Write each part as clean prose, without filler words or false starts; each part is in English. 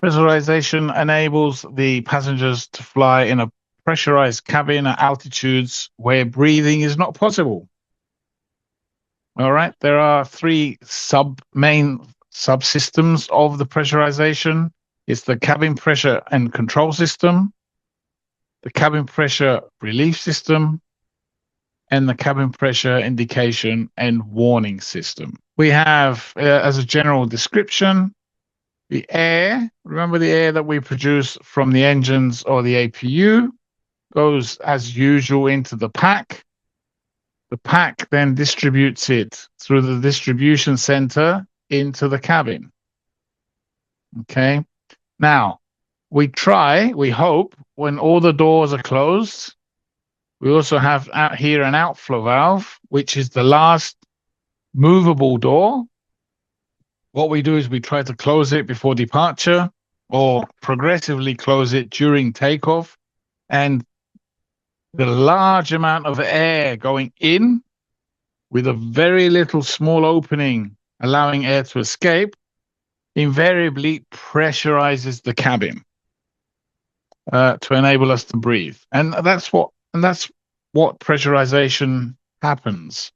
Pressurization enables the passengers to fly in a pressurized cabin at altitudes where breathing is not possible. All right, there are three main subsystems of the pressurization. It's the cabin pressure and control system, the cabin pressure relief system, and the cabin pressure indication and warning system. We have, as a general description, the air. Remember the air that we produce from the engines or the APU goes as usual into the pack. The pack then distributes it through the distribution center into the cabin. Okay. Now, we hope, when all the doors are closed, we also have out here an outflow valve, which is the last movable door. What we do is we try to close it before departure or progressively close it during takeoff. And the large amount of air going in with a very little small opening allowing air to escape invariably pressurizes the cabin to enable us to breathe. And that's what pressurization happens.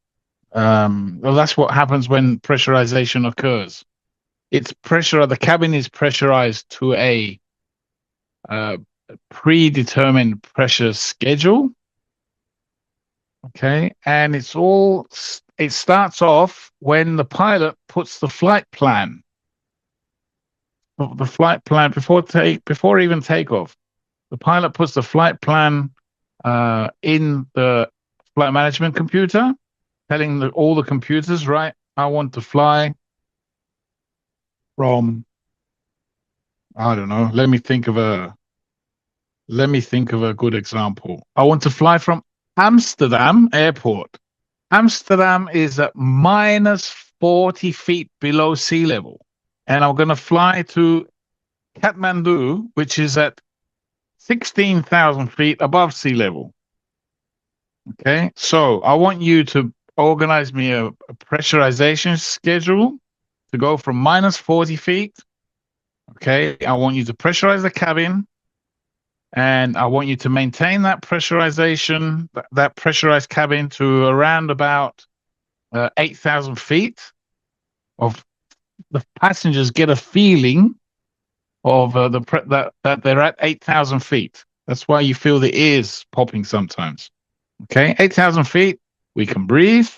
Well, that's what happens when pressurization occurs. The cabin is pressurized to a predetermined pressure schedule. Okay, and it starts off when the pilot puts the flight plan. Before even takeoff, the pilot puts the flight plan in the flight management computer, telling all the computers, right, I want to fly from, I don't know, let me think of a good example. I want to fly from Amsterdam Airport. Amsterdam is at minus 40 feet below sea level. And I'm going to fly to Kathmandu, which is at 16,000 feet above sea level. Okay, so I want you to organize me a pressurization schedule to go from minus 40 feet. Okay, I want you to pressurize the cabin, and I want you to maintain that pressurization, that pressurized cabin to around about 8,000 feet. Of the passengers get a feeling of that they're at 8,000 feet. That's why you feel the ears popping sometimes. Okay, 8,000 feet, we can breathe.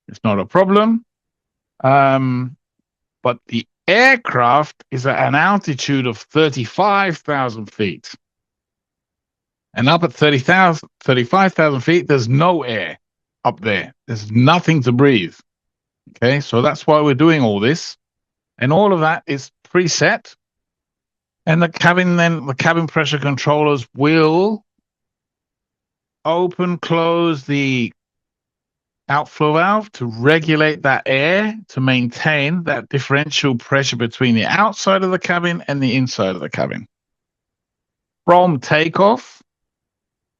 It's not a problem. But the aircraft is at an altitude of 35,000 feet. And up at 35,000 feet, there's no air up there. There's nothing to breathe. Okay, so that's why we're doing all this. And all of that is preset. And the cabin pressure controllers will open, close the outflow valve to regulate that air, to maintain that differential pressure between the outside of the cabin and the inside of the cabin. From takeoff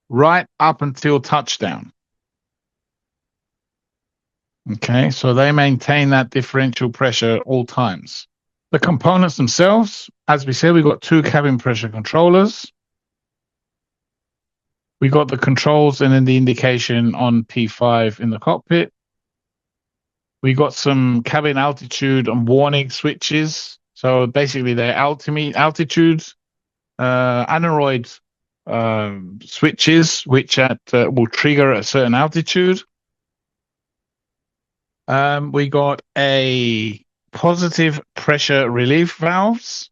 right up until touchdown. Okay, so they maintain that differential pressure at all times. The components themselves, as we said, we've got two cabin pressure controllers. We got the controls and then the indication on P5 in the cockpit. We got some cabin altitude and warning switches. So basically they're altitude aneroid switches, which will trigger at a certain altitude. We got a positive pressure relief valves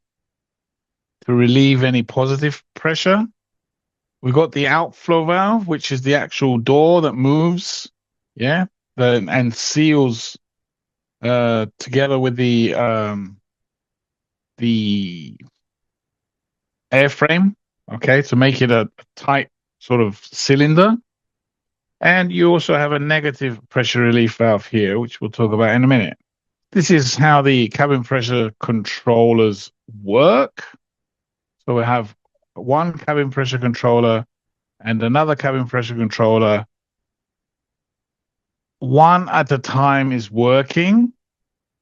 to relieve any positive pressure. We got the outflow valve, which is the actual door that moves, and seals together with the airframe, okay, to make it a tight sort of cylinder. And you also have a negative pressure relief valve here, which we'll talk about in a minute. This is how the cabin pressure controllers work. So we have one cabin pressure controller and another cabin pressure controller. One at a time is working.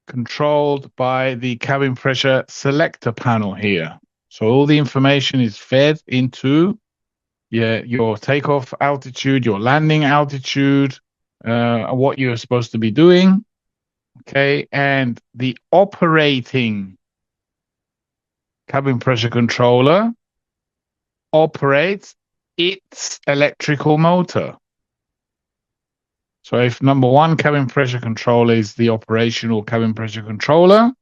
controlled by the cabin pressure selector panel here. So all the information is fed into your takeoff altitude, your landing altitude, what you're supposed to be doing. Okay, and the operating cabin pressure controller operates its electrical motor. So if number one cabin pressure controller is the operational cabin pressure controller,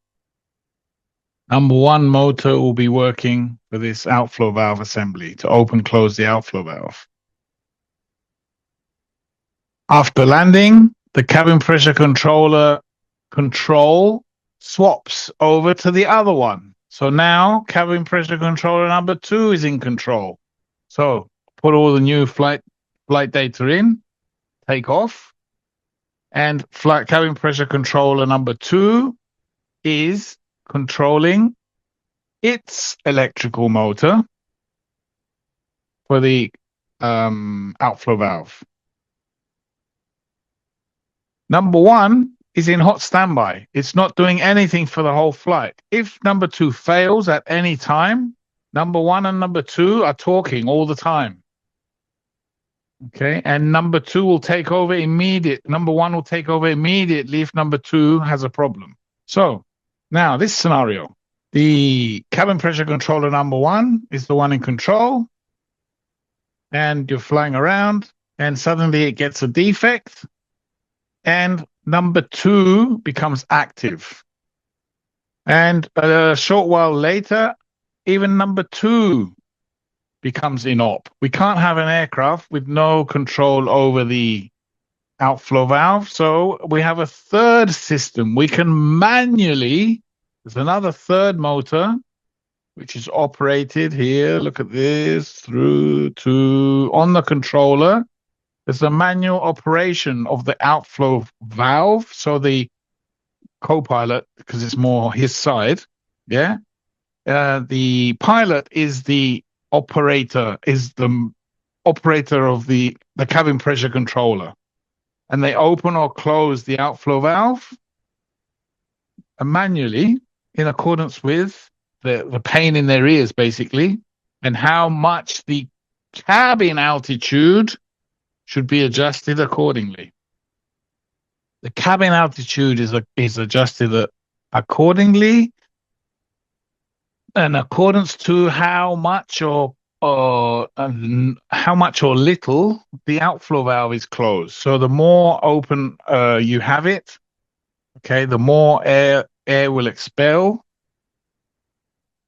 number one motor will be working for this outflow valve assembly to open close the outflow valve. After landing, the cabin pressure controller control swaps over to the other one. So now cabin pressure controller number two is in control. So put all the new flight data in, take off, and flight cabin pressure controller number two is controlling its electrical motor for the outflow valve. Number one is in hot standby. It's not doing anything for the whole flight. If number two fails at any time, number one and number two are talking all the time. Okay, and number two will take over number one will take over immediately if number two has a problem. So now this scenario, the cabin pressure controller number one is the one in control, and you're flying around, and suddenly it gets a defect, and number two becomes active. And a short while later, even number two becomes inop. We can't have an aircraft with no control over the outflow valve. So we have a third system. We can manually, there's another third motor, which is operated here. Look at this through to on the controller. There's a manual operation of the outflow valve. So the co-pilot, because it's more his side, the pilot is the operator, of the cabin pressure controller, and they open or close the outflow valve manually in accordance with the pain in their ears, basically, and how much the cabin altitude should be adjusted accordingly. The cabin altitude is adjusted accordingly in accordance to how much or little the outflow valve is closed. So the more open you have it, okay, the more air will expel,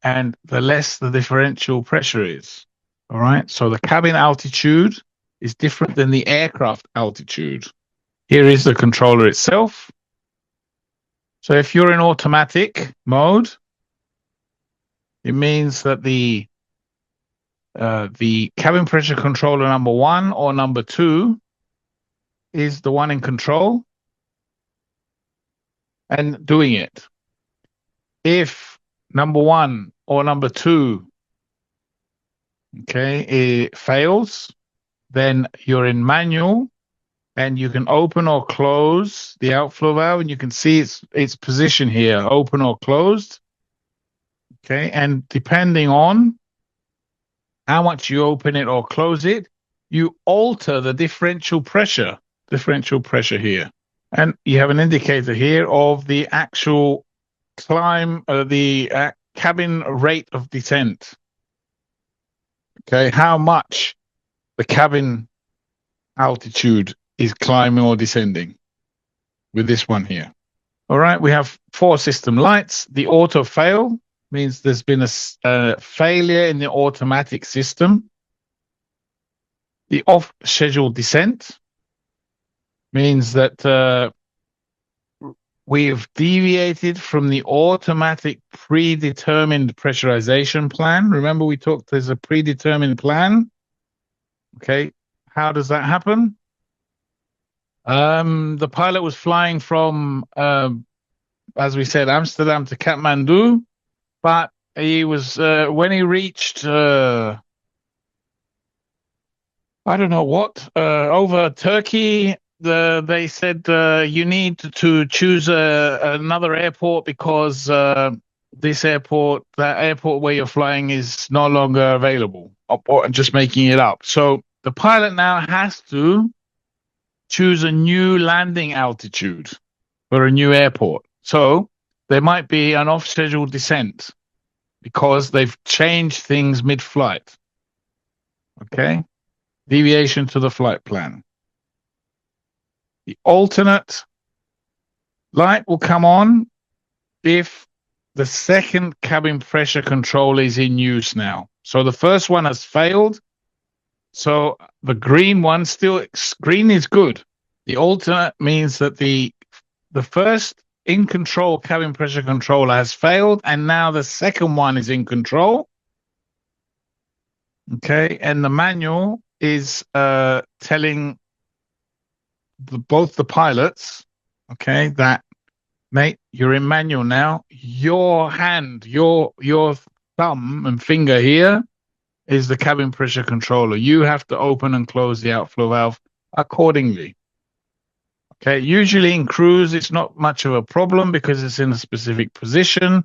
and the less the differential pressure is. All right. So the cabin altitude is different than the aircraft altitude. Here is the controller itself. So if you're in automatic mode, it means that the cabin pressure controller number one or number two is the one in control and doing it. If number one or number two, it fails, then you're in manual, and you can open or close the outflow valve, and you can see its position here, open or closed. Okay, and depending on how much you open it or close it, you alter the differential pressure here. And you have an indicator here of the actual climb, the cabin rate of descent. Okay, how much the cabin altitude is climbing or descending with this one here. All right, we have 4 system lights. The auto fail means there's been a failure in the automatic system. The off schedule descent means that we've deviated from the automatic predetermined pressurization plan. Remember, we talked, there's a predetermined plan. Okay, how does that happen? The pilot was flying from, as we said, Amsterdam to Kathmandu, but he was, when he reached, I don't know what, over Turkey, they said you need to choose another airport because this airport, that airport where you're flying, is no longer available. Or just making it up. So the pilot now has to choose a new landing altitude for a new airport. So there might be an off-schedule descent because they've changed things mid-flight. Okay? Deviation to the flight plan. The alternate light will come on if the second cabin pressure control is in use now. So the first one has failed. So the green one still, green is good. The alternate means that the first in control cabin pressure controller has failed, and now the second one is in control. Okay, and the manual is telling both the pilots, okay, that mate, you're in manual now. Your hand, your thumb and finger here is the cabin pressure controller. You have to open and close the outflow valve accordingly. Okay, usually in cruise, it's not much of a problem because it's in a specific position.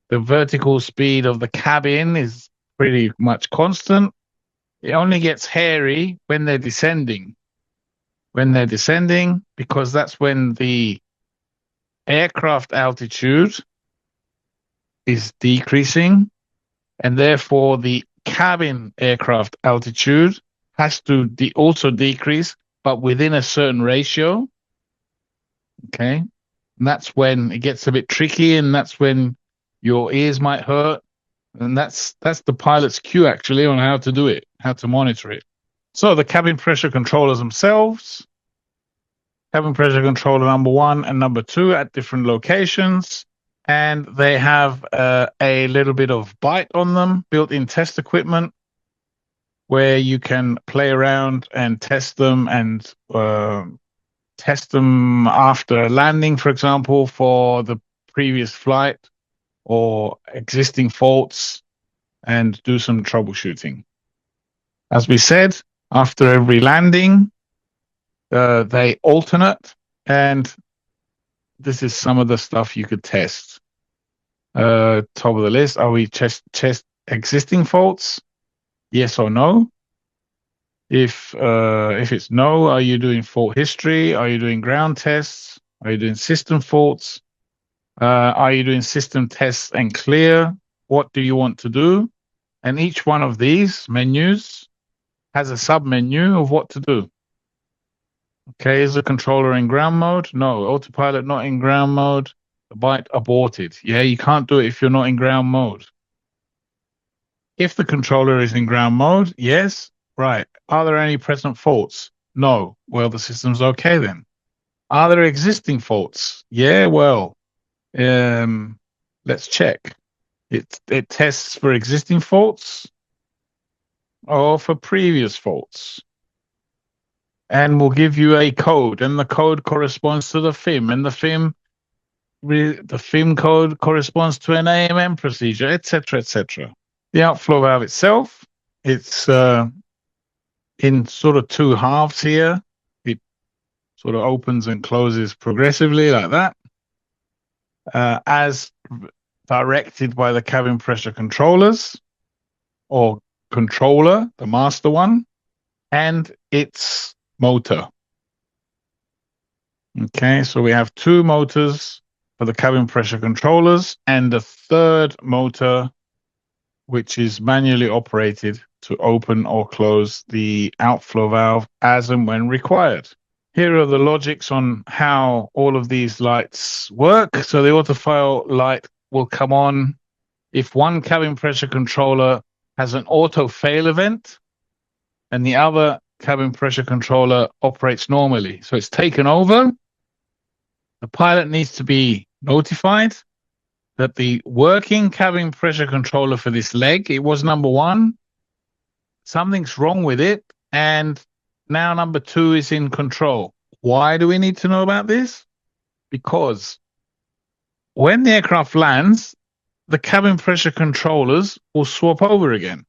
The vertical speed of the cabin is pretty much constant. It only gets hairy when they're descending. When they're descending, because that's when the aircraft altitude is decreasing, and therefore the cabin aircraft altitude has to also decrease, but within a certain ratio. Okay, and that's when it gets a bit tricky, and that's when your ears might hurt, and that's the pilot's cue actually on how to do it, how to monitor it. So the cabin pressure controllers themselves, cabin pressure controller number 1 and number 2 at different locations, and they have a little bit of bite on them, built-in test equipment, where you can play around and test them and test them after landing, for example, for the previous flight or existing faults, and do some troubleshooting. As we said, after every landing, they alternate, and this is some of the stuff you could test. Top of the list, are we test existing faults? Yes or no? If it's no, are you doing fault history? Are you doing ground tests? Are you doing system faults? Are you doing system tests and clear? What do you want to do? And each one of these menus has a sub-menu of what to do. Okay, is the controller in ground mode? No. Autopilot not in ground mode. The bite aborted. Yeah, you can't do it if you're not in ground mode. If the controller is in ground mode, yes. Right. Are there any present faults? No. Well, the system's okay then. Are there existing faults? Yeah, well, let's check. It tests for existing faults or for previous faults. And we'll give you a code, and the code corresponds to the FIM, and the FIM code corresponds to an AMM procedure, etc., etc. The outflow valve itself, it's in sort of 2 halves here. It sort of opens and closes progressively like that, as directed by the cabin pressure controllers, or controller, the master one, and its motor. Okay, so we have 2 motors for the cabin pressure controllers and a third motor which is manually operated to open or close the outflow valve as and when required. Here are the logics on how all of these lights work. So the autofile light will come on if one cabin pressure controller has an auto fail event and the other cabin pressure controller operates normally. So it's taken over. The pilot needs to be notified that the working cabin pressure controller for this leg, it was number 1. Something's wrong with it, and now number 2 is in control. Why do we need to know about this? Because when the aircraft lands, the cabin pressure controllers will swap over again.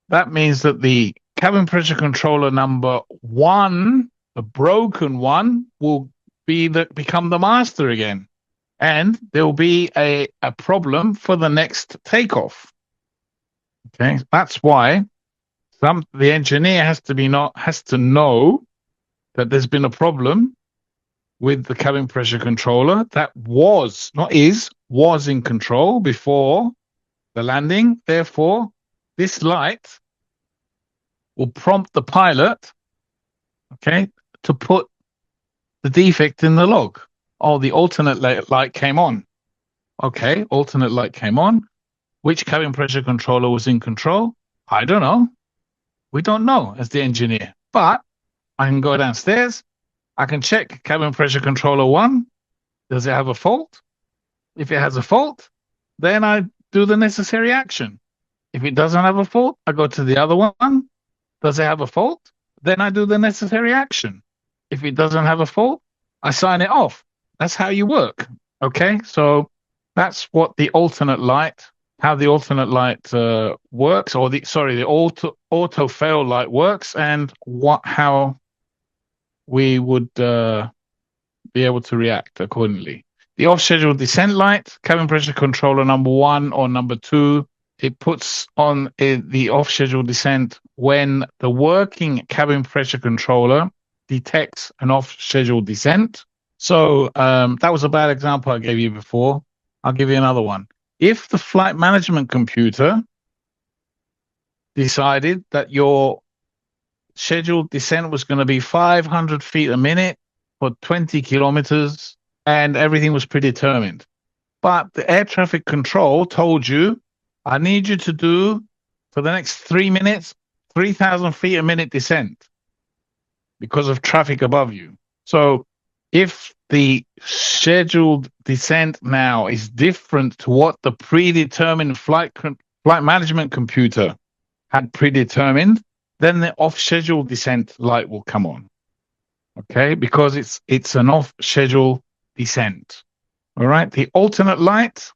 That means that the cabin pressure controller number 1 The broken one will become the master again, and there will be a problem for the next takeoff. Okay, that's why the engineer has to know that there's been a problem with the cabin pressure controller that was in control before the landing. Therefore, this light will prompt the pilot, okay, to put the defect in the log. Oh, the alternate light came on. Okay, alternate light came on. Which cabin pressure controller was in control? I don't know. We don't know as the engineer. But I can go downstairs. I can check cabin pressure controller 1. Does it have a fault? If it has a fault, then I do the necessary action. If it doesn't have a fault, I go to the other one. Does it have a fault? Then I do the necessary action. If it doesn't have a fault, I sign it off. That's how you work. Okay, so that's what the alternate light, how the alternate light works, or the auto fail light works, and how we would be able to react accordingly. The off-schedule descent light, cabin pressure controller number 1 or number 2, it puts on the off-schedule descent when the working cabin pressure controller detects an off-schedule descent. So that was a bad example I gave you before. I'll give you another one. If the flight management computer decided that your scheduled descent was going to be 500 feet a minute for 20 kilometers, and everything was predetermined, but the air traffic control told you, I need you to do, for the next 3 minutes, 3,000 feet a minute descent because of traffic above you. So if the scheduled descent now is different to what the predetermined flight management computer had predetermined, then the off-schedule descent light will come on. Okay, because it's an off-schedule descent. All right, the alternate light,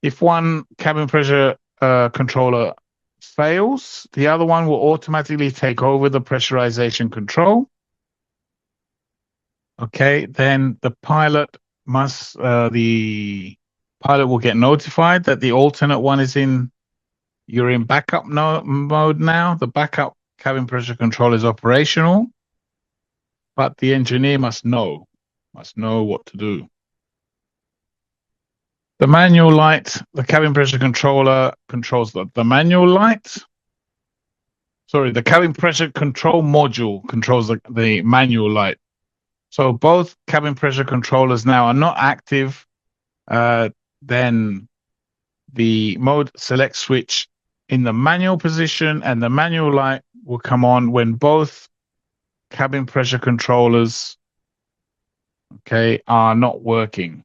if one cabin pressure controller fails, the other one will automatically take over the pressurization control. Okay, then the pilot will get notified that the alternate one is you're in backup mode now. The backup cabin pressure control is operational, but the engineer must know what to do. The manual light, the cabin pressure controller controls the manual light. Sorry, the cabin pressure control module controls the manual light. So both cabin pressure controllers now are not active. Then the mode select switch in the manual position, and the manual light will come on when both cabin pressure controllers, okay, are not working.